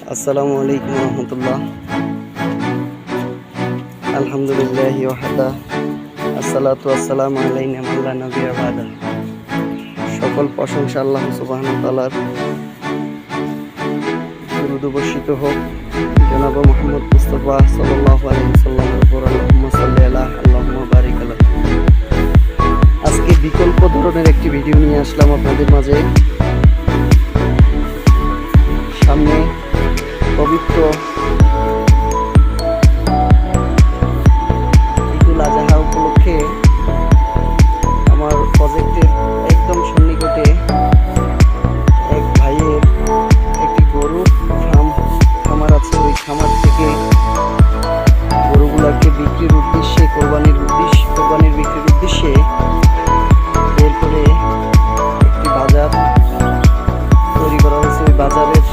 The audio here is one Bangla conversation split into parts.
আসসালামু আলাইকুম রহমতুল্লাহ। আলহামদুলিল্লাহ ওয়াহদা, আসসালাতু আসসালামু আলাইনা লা নাবিয়্যা বা'দা। সকল প্রশংসা আল্লাহ সুবহানাহু ওয়া তাআলার। দুরূদ বর্ষিত হোক জনাব মুহাম্মদ মুস্তাফা সাল্লাল্লাহু আলাইহি ওয়াসাল্লামের উপর। আল্লাহুম্মা সাল্লি আলা আল্লাহুম্মা বারিক আলা। আজকে বিকল্প ধরনের একটি ভিডিও নিয়ে আসলাম আপনাদের মাঝে। সামনে পবিত্র ঈদুল আজহা উপলক্ষে আমার প্রজেক্টের একদম সন্নিকটে এক ভাইয়ের একটি গরু খামার আছে। ওই খামার থেকে গরুগুলোকে বিক্রির উদ্দেশ্যে কোরবানির বিক্রির উদ্দেশ্যে বের করে একটি বাজার তৈরি করা হয়েছে। ওই বাজারের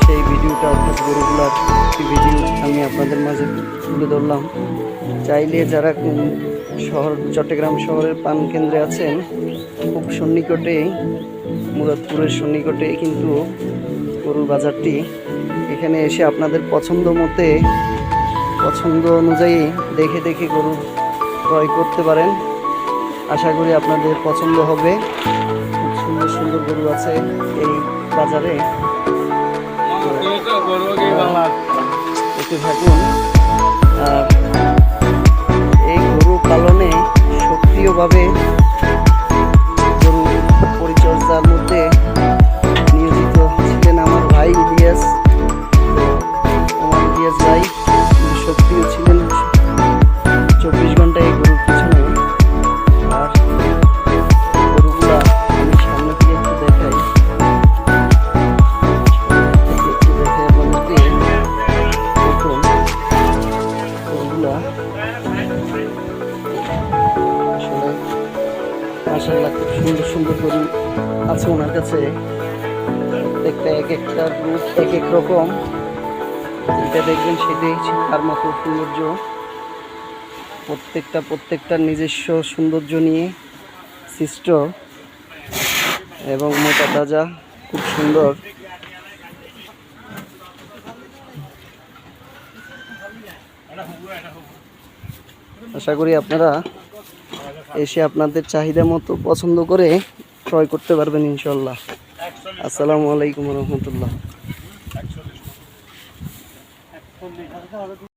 সেই ভিডিওটা, অর্থাৎ গরুগুলার একটি ভিডিও আমি আপনাদের মাঝে তুলে ধরলাম। চাইলে যারা চট্টগ্রাম শহরের পান কেন্দ্রে আছেন, খুব সন্নিকটে, মুরাদপুরের সন্নিকটে কিন্তু গরুর বাজারটি। এখানে এসে আপনাদের পছন্দ অনুযায়ী দেখে গরু ক্রয় করতে পারেন। আশা করি আপনাদের পছন্দ হবে। খুব সুন্দর গরু আছে এই বাজারে। দেখতে থাকুন। আর এই গরু পালনে সক্রিয়ভাবে গরু পরিচর্যার মধ্যে নিয়োজিত ছিলেন আমার ভাই ইলিয়াস। আমার ইলিয়াস ভাই সক্রিয় ছিলেন 24 ঘন্টা এই গরুর পিছনে। আর গরুগুলা আমি সামনে থেকে একটু দেখাই আপনাদেরকে। দেখুন গরুগুলা আসলে মাশাআল্লাহ খুব সুন্দর গরু আছে ওনার কাছে। প্রত্যেকটা এক একটা রূপ এক এক রকম। যেটা দেখবেন সেটাই তার মতো সৌন্দর্য। প্রত্যেকটার নিজস্ব সৌন্দর্য নিয়ে সৃষ্ট এবং মোটা তাজা, খুব সুন্দর। আশা করি আপনারা এসে আপনাদের চাহিদা মতো পছন্দ করে ক্রয় করতে পারবেন ইনশাল্লাহ। আসসালামু আলাইকুম রহমতুল্লাহ।